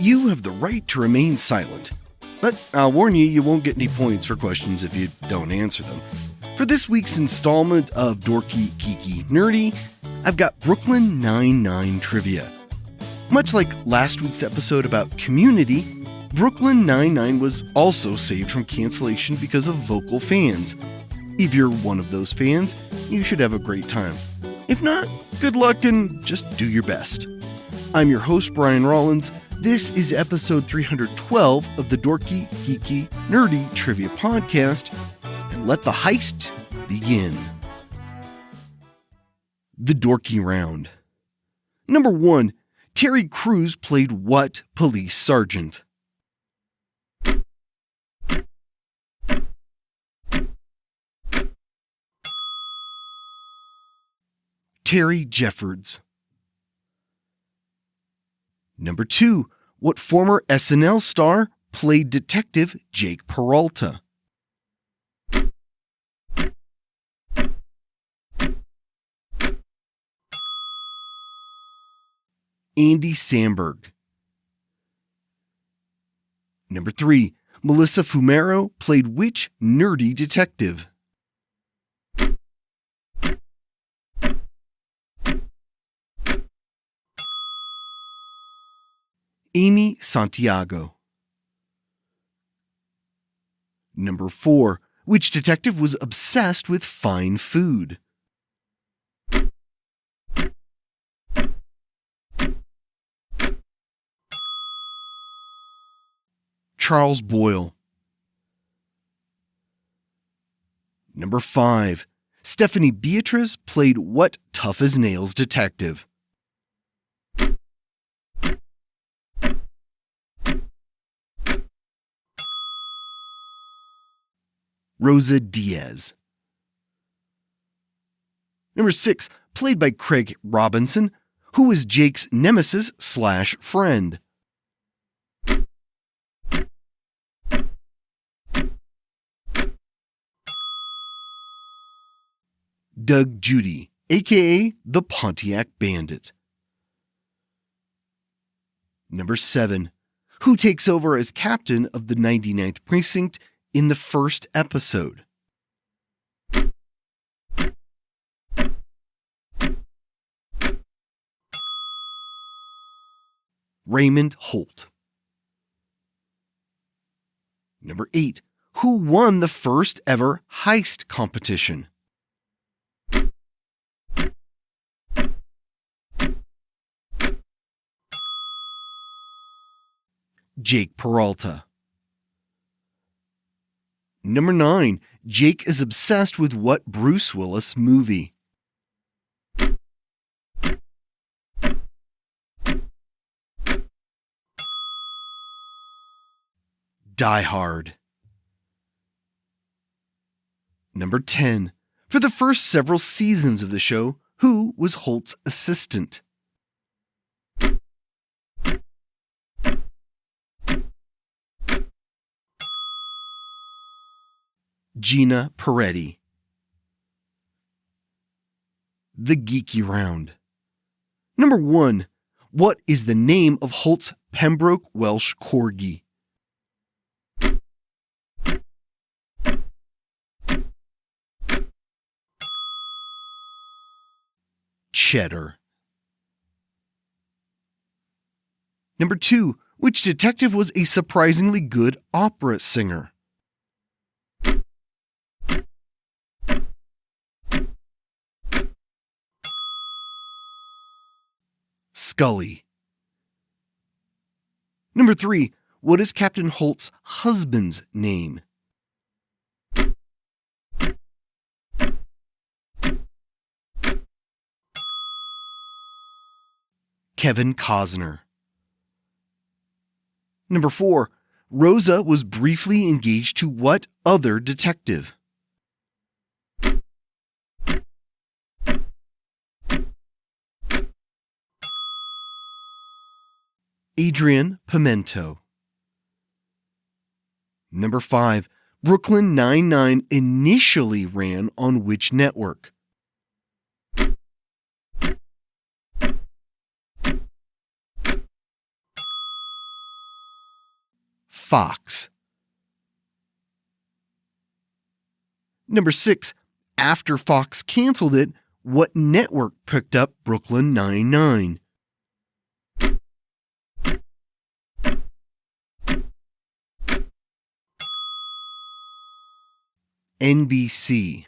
You have the right to remain silent. But I'll warn you, you won't get any points for questions if you don't answer them. For this week's installment of Dorky, Geeky, Nerdy, I've got Brooklyn Nine-Nine trivia. Much like last week's episode about Community, Brooklyn Nine-Nine was also saved from cancellation because of vocal fans. If you're one of those fans, you should have a great time. If not, good luck and just do your best. I'm your host, Brian Rollins. This is episode 312 of the Dorky, Geeky, Nerdy Trivia Podcast, and let the heist begin. The Dorky Round. Number 1. Terry Crews played what police sergeant? Terry Jeffords. Number 2. What former SNL star played Detective Jake Peralta? Andy Samberg. Number 3. Melissa Fumero played which nerdy detective? Amy Santiago. Number 4. Which detective was obsessed with fine food? Charles Boyle. Number 5. Stephanie Beatriz played what tough-as-nails detective? Rosa Diaz. Number 6. Played by Craig Robinson, who was Jake's nemesis/friend? Doug Judy, aka the Pontiac Bandit. Number 7. Who takes over as captain of the 99th Precinct in the first episode? Raymond Holt. Number 8. Who won the first ever heist competition? Jake Peralta. Number 9. Jake is obsessed with what Bruce Willis movie? Die Hard. Number 10. For the first several seasons of the show, who was Holt's assistant? Gina Peretti. The Geeky Round. Number 1. What is the name of Holt's Pembroke Welsh Corgi? Cheddar. Number 2. Which detective was a surprisingly good opera singer? Scully. Number 3. What is Captain Holt's husband's name? Kevin Costner. Number 4. Rosa was briefly engaged to what other detective? Adrian Pimento. Number 5. Brooklyn Nine-Nine initially ran on which network? Fox. Number 6. After Fox canceled it, what network picked up Brooklyn Nine-Nine? NBC.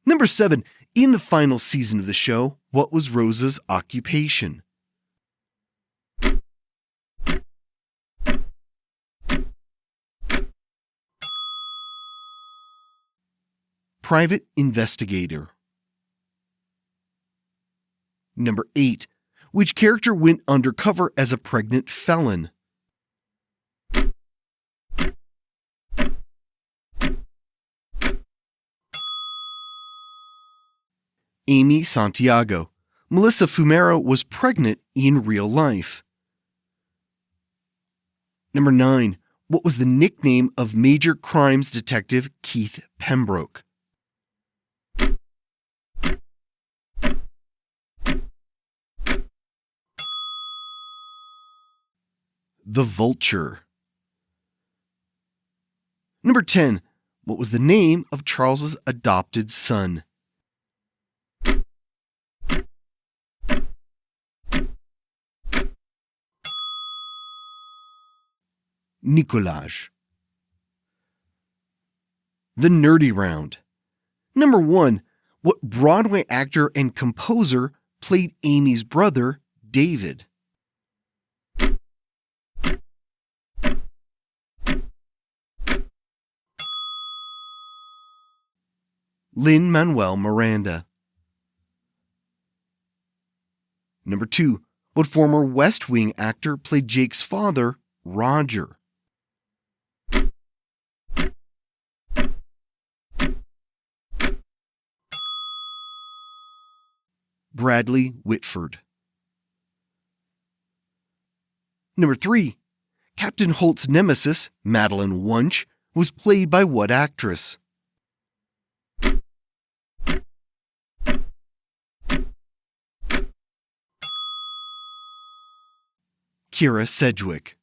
Number 7. In the final season of the show, what was Rosa's occupation? Private investigator. Number 8. Which character went undercover as a pregnant felon? Amy Santiago. Melissa Fumero was pregnant in real life. Number 9. What was the nickname of major crimes detective Keith Pembroke? The Vulture. Number 10. What was the name of Charles's adopted son? Nicolaj. The Nerdy Round. Number 1. What Broadway actor and composer played Amy's brother, David? Lin-Manuel Miranda. Number 2. What former West Wing actor played Jake's father, Roger? Bradley Whitford. Number 3. Captain Holt's nemesis, Madeline Wunsch, was played by what actress? Kira Sedgwick.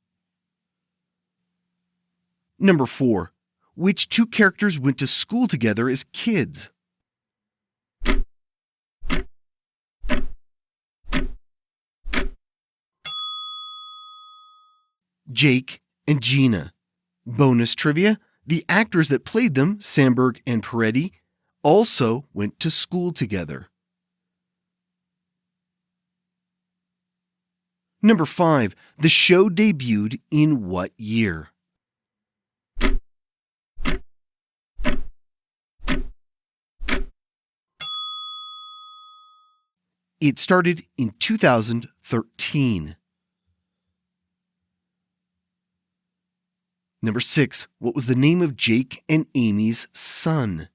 Number 4. Which 2 characters went to school together as kids? Jake and Gina. Bonus trivia: the actors that played them, Sandberg and Peretti, also went to school together. Number 5. The show debuted in what year? It started in 2013. Number 6. What was the name of Jake and Amy's son?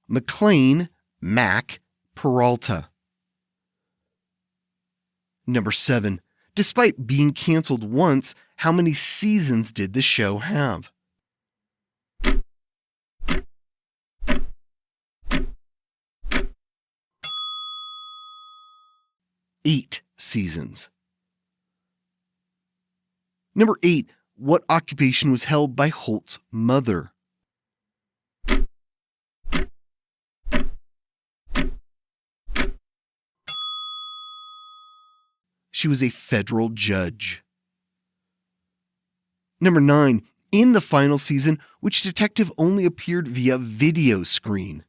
McLean Mac Peralta. Number 7. Despite being canceled once, how many seasons did the show have? Eight seasons. Number 8. What occupation was held by Holt's mother? She was a federal judge. Number 9. In the final season, which detective only appeared via video screen?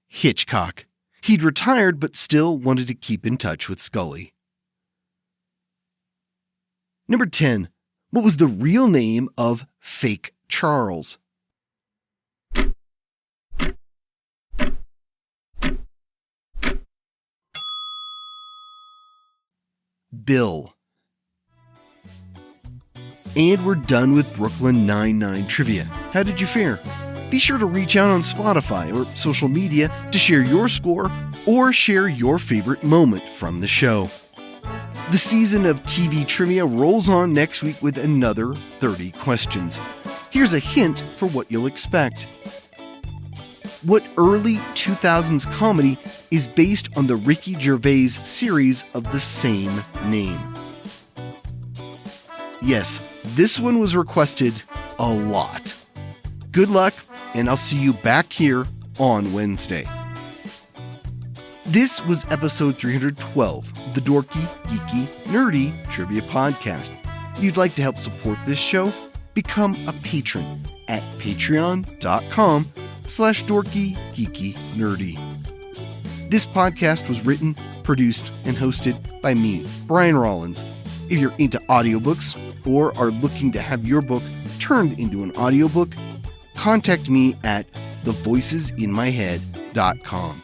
Hitchcock. He'd retired but still wanted to keep in touch with Scully. Number 10. What was the real name of fake Charles? Bill. And we're done with Brooklyn Nine-Nine trivia. How did you fare? Be sure to reach out on Spotify or social media to share your score or share your favorite moment from the show. The season of TV trivia rolls on next week with another 30 questions. Here's a hint for what you'll expect. What early 2000s comedy is based on the Ricky Gervais series of the same name? Yes, this one was requested a lot. Good luck, and I'll see you back here on Wednesday. This was episode 312, the Dorky, Geeky, Nerdy Trivia Podcast. If you'd like to help support this show, become a patron at patreon.com/dorkygeekynerdy. This podcast was written, produced, and hosted by me, Brian Rollins. If you're into audiobooks or are looking to have your book turned into an audiobook, contact me at thevoicesinmyhead.com.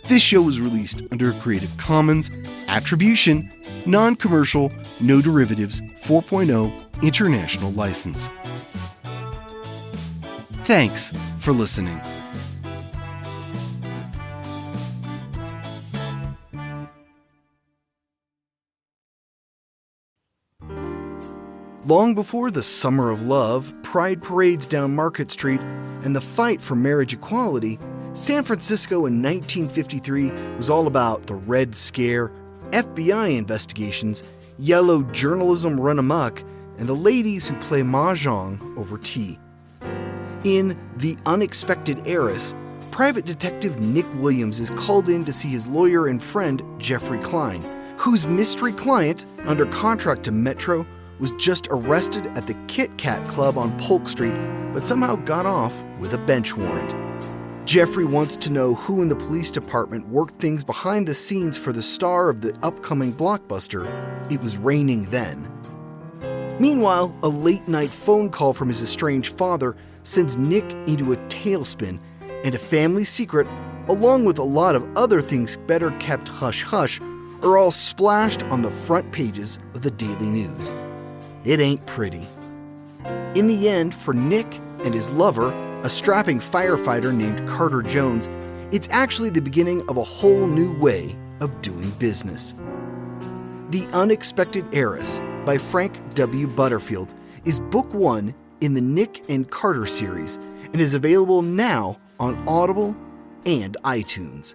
This show was released under a Creative Commons Attribution, Non-Commercial, No Derivatives 4.0 International License. Thanks for listening. Long before the Summer of Love, pride parades down Market Street, and the fight for marriage equality, San Francisco in 1953 was all about the Red Scare, FBI investigations, yellow journalism run amok, and the ladies who play mahjong over tea. In The Unexpected Heiress, Private Detective Nick Williams is called in to see his lawyer and friend Jeffrey Klein, whose mystery client, under contract to Metro, was just arrested at the Kit Kat Club on Polk Street, but somehow got off with a bench warrant. Jeffrey wants to know who in the police department worked things behind the scenes for the star of the upcoming blockbuster, It Was Raining Then. Meanwhile, a late-night phone call from his estranged father sends Nick into a tailspin, and a family secret, along with a lot of other things better kept hush-hush, are all splashed on the front pages of the Daily News. It ain't pretty. In the end, for Nick and his lover, a strapping firefighter named Carter Jones, it's actually the beginning of a whole new way of doing business. The Unexpected Heiress by Frank W. Butterfield is book 1 in the Nick and Carter series and is available now on Audible and iTunes.